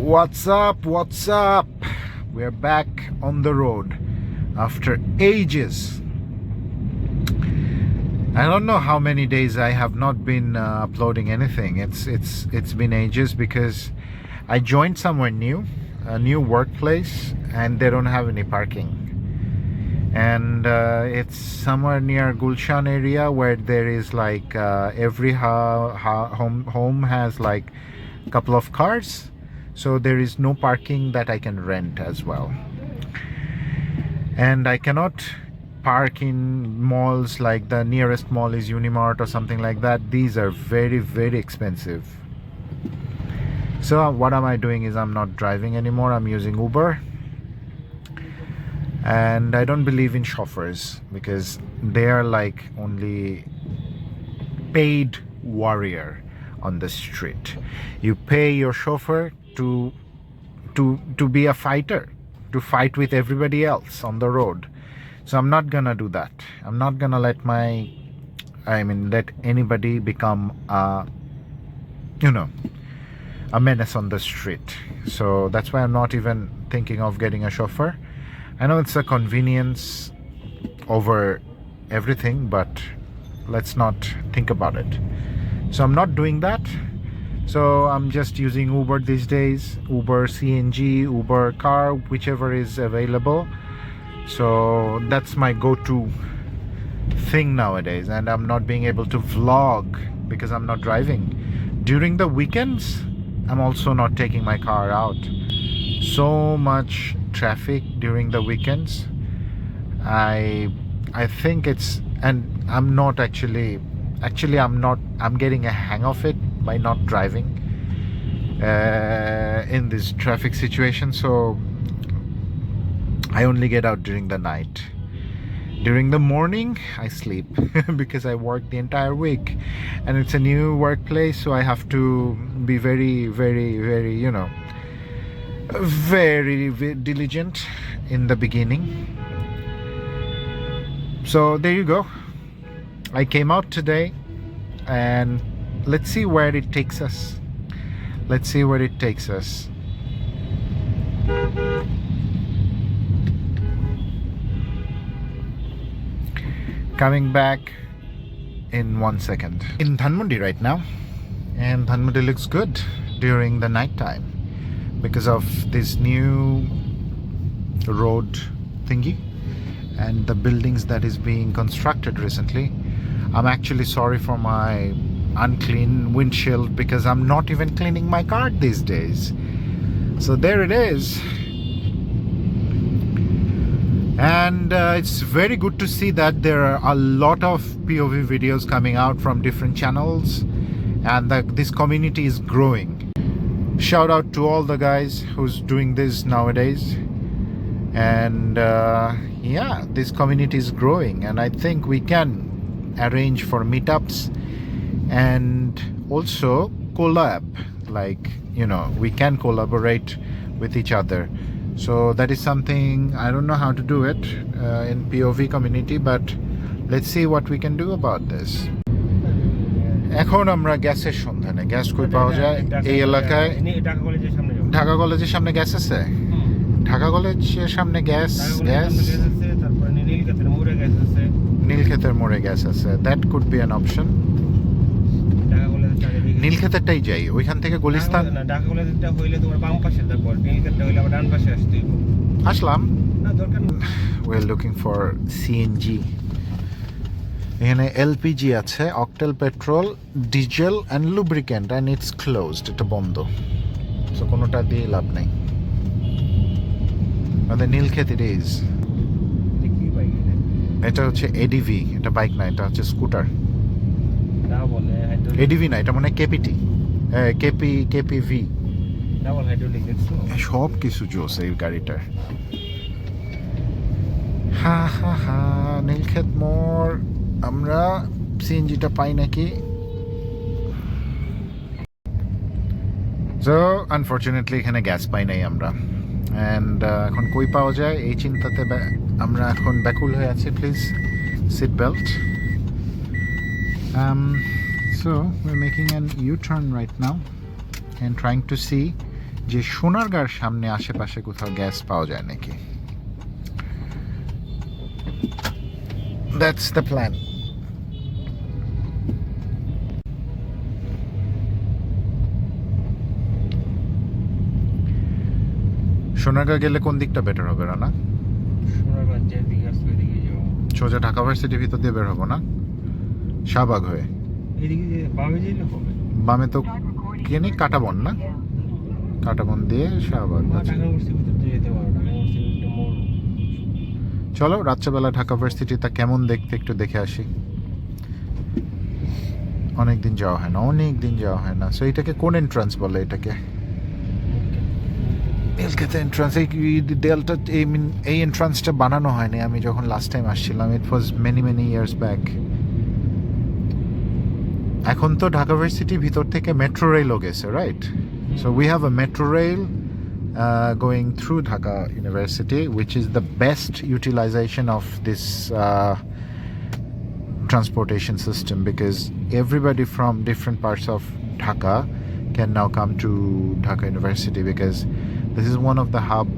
What's up? What's up? We're back on the road after ages. I don't know how many days I have not been uploading anything. It's been ages because I joined somewhere new, a new workplace, and they don't have any parking. And it's somewhere near Gulshan area where there is like every home has like a couple of cars. So there is no parking that I can rent as well. And I cannot park in malls like the nearest mall is Unimart or something like that. These are very, very expensive. So what am I doing is I'm not driving anymore. I'm using Uber. And I don't believe in chauffeurs because they are like only paid warrior on the street. You pay your chauffeur to be a fighter, to fight with everybody else on the road. So I'm not gonna do that. I'm not gonna let anybody become a menace on the street. So that's why I'm not even thinking of getting a chauffeur. I know it's a convenience over everything, but let's not think about it. So I'm not doing that. So I'm just using Uber these days, Uber CNG, Uber car, whichever is available. So that's my go-to thing nowadays. And I'm not being able to vlog because I'm not driving. During the weekends, I'm also not taking my car out. So much traffic during the weekends. I think it's, and I'm not actually I'm getting a hang of it by not driving in this traffic situation. So I only get out during the night. During the morning I sleep because I work the entire week and it's a new workplace, so I have to be very, very, very, very diligent in the beginning. So there you go. I came out today and let's see where it takes us. Let's see where it takes us. Coming back in 1 second. In Dhanmondi right now, and Dhanmondi looks good during the night time because of this new road thingy and the buildings that is being constructed recently. I'm actually sorry for my unclean windshield because I'm not even cleaning my car these days. So there it is. And it's very good to see that there are a lot of POV videos coming out from different channels and that this community is growing. Shout out to all the guys who's doing this nowadays. And yeah, this community is growing and I think we can arrange for meetups and also collab, like we can collaborate with each other. So that is something I don't know how to do it in POV community, but let's see what we can do about this. এখন আমরা গ্যাসের সন্ধানে, gas কই পাওয়া যায় এই এলাকায়? ঢাকা কলেজের সামনে গ্যাস আছে? ঢাকা কলেজের সামনে গ্যাস তারপরে নীলক্ষেতের মোড়ে গ্যাস আছে। That could be an option. নীলক্ষেতেরটাই যাই, ওইখান থেকে গুলিস্তান। ঢাকা কলেজেরটা হইলে তোমার বাম পাশে তারপর নীলক্ষেতটা হইলে আবার ডান পাশে আসতে হবে। আসলাম না, দরকার নেই। We are looking for CNG. এখানে এলপিজি আছে, octal petrol, diesel and lubricant, and it's closed, এটা বন্ধ। সো কোনোটা দিয়ে লাভ নেই। আমাদের নীলক্ষেত ইট ইজ। এটা হচ্ছে এডিভি, এটা বাইক না, এটা হচ্ছে স্কুটার। এডিভি না, এটা মানে কেপিটি, কেপিভি, সব কিছু জোস এই গাড়িটার। হা হা হা, নীলক্ষেত মোড়। আমরা সিএনজিটা পাই নাকি? সো আনফর্চুনেটলি এখানে গ্যাস পাই নাই আমরা। অ্যান্ড এখন কই পাওয়া যায় এই চিন্তাতে আমরা এখন ব্যাকুল হয়ে আছি। Please sit belt. So we're making an U-turn right now and trying to see যে সোনারগাঁর সামনে আশেপাশে কোথাও গ্যাস পাওয়া যায় নাকি। That's the plan. সোনারগাঁ গেলে কোন দিকটা বেটার হবে রানা? সোনারগাঁ যেদিকে আসবে ওইদিকে যাবো। সোজা ঢাকা ভার্সিটির ভিতর দিয়ে বের হবো না, শাহবাগ হয়ে এদিকে যে বামে যেলে হবে। বামে তো কি নেই, কাটাবন না, কাটাবন দিয়ে শাহবাগ। ঢাকা ভার্সিটির ভিতর দিয়ে যেতে পারো, ঢাকা ভার্সিটির মোড়। চলো রাত্রেবেলা ঢাকা ভার্সিটিটা কেমন দেখতে একটু দেখে আসি। অনেকদিন যাওয়া হয় না, অনেকদিন যাওয়া হয় না। সো এটাকে কোন এন্ট্রান্স বলে? এটাকে মিলকেতে এন্ট্রান্স। এই দেয়ালটা এই এন্ট্রান্সটা বানানো হয়নি আমি যখন লাস্ট টাইম আসছিলাম। ইট ওয়াজ মেনি মেনি ইয়ার্স ব্যাক। এখন তো ঢাকা ভার্সিটির ভিতর থেকে মেট্রো রেলও গেছে, right? So we have a metro rail going through Dhaka University, which is the best utilization of this transportation system, because everybody from different parts of Dhaka can now come to Dhaka University, because this is one of the hub.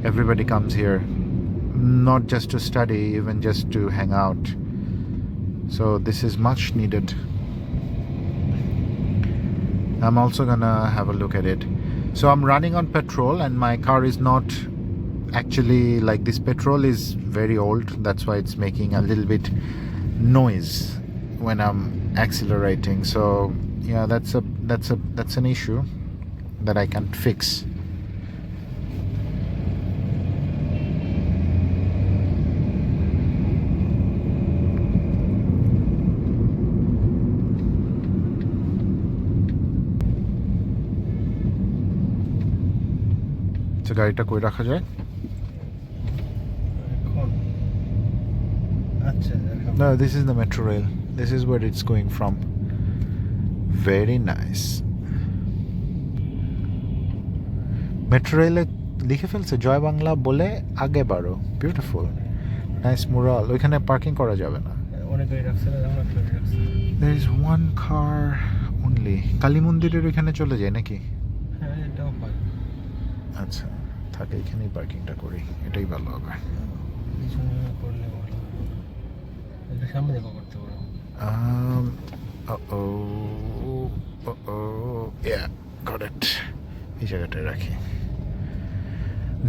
Everybody comes here not just to study, even just to hang out. So this is much needed. I'm also gonna have a look at it. So I'm running on petrol and my car is not actually, like, this petrol is very old, that's why it's making a little bit noise when I'm accelerating. So yeah, that's an issue that I can't fix. গাড়িটা কই রাখা যায়? No, this is the metro rail. This is where it's going from. Very nice. Metro rail লিখে ফেলছে জয় বাংলা বলে আগে বাড়ো। Beautiful, nice mural. ওইখানে পার্কিং করা যাবে না। অনেক গাড়ি রাখছে না, আমরা একটা রাখছি। There is one car only. Kali মন্দিরের ওইখানে চলে যায় নাকি? হ্যাঁ, এটাও পাই। আচ্ছা, থাকে এখানেই পার্কিংটা করি, এটাই ভালো হবে। পিছনে করলে ভালো হবে। এটা সামনে দেখো করতে পারো। Yeah, got it. এই জায়গাটায় রাখি।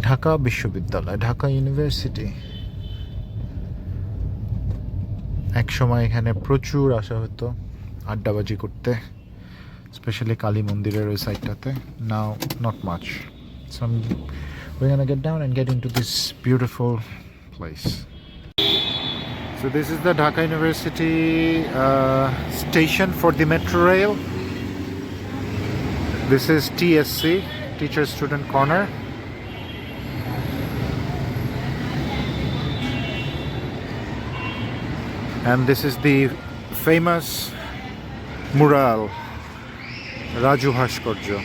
ঢাকা বিশ্ববিদ্যালয়, ঢাকা ইউনিভার্সিটি। এক সময় এখানে প্রচুর আসা হতো আড্ডাবাজি করতে, স্পেশালি কালী মন্দিরের ওই সাইডটাতে। Now not much. So we're gonna get down and get into this beautiful place. So this is the Dhaka University station for the metro rail. This is TSC, Teacher Student Corner. And this is the famous mural, Raju Bhaskarya.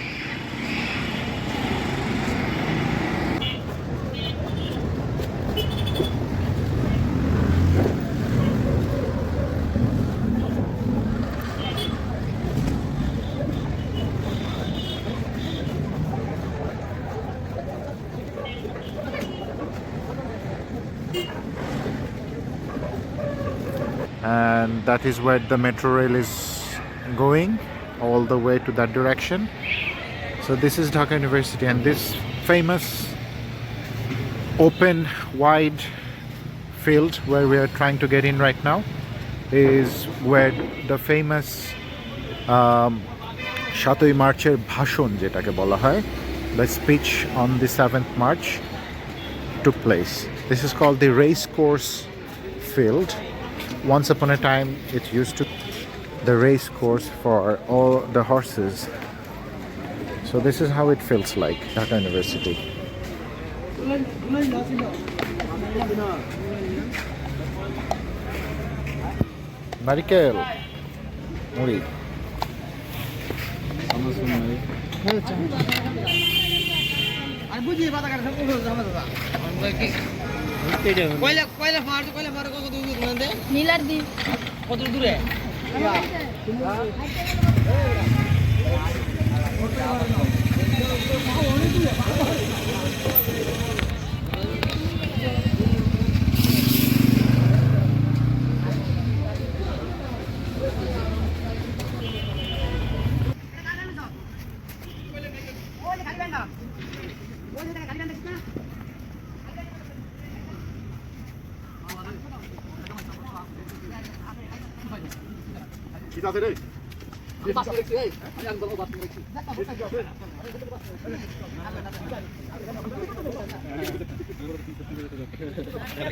And that is where the metro rail is going, all the way to that direction. So this is Dhaka University, and this famous open wide field where we are trying to get in right now is where the famous 7ই মার্চের ভাষণ যেটাকে বলা হয়, the speech on the 7th March took place. This is called the race course field. Once upon a time it used to the race course for all the horses. So this is how it feels like, Dhaka University. Marikel Muri নীলার দি কত দূরে?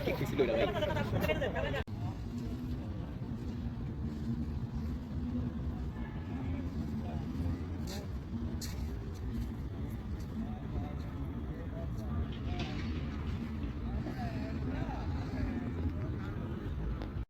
কি খুশি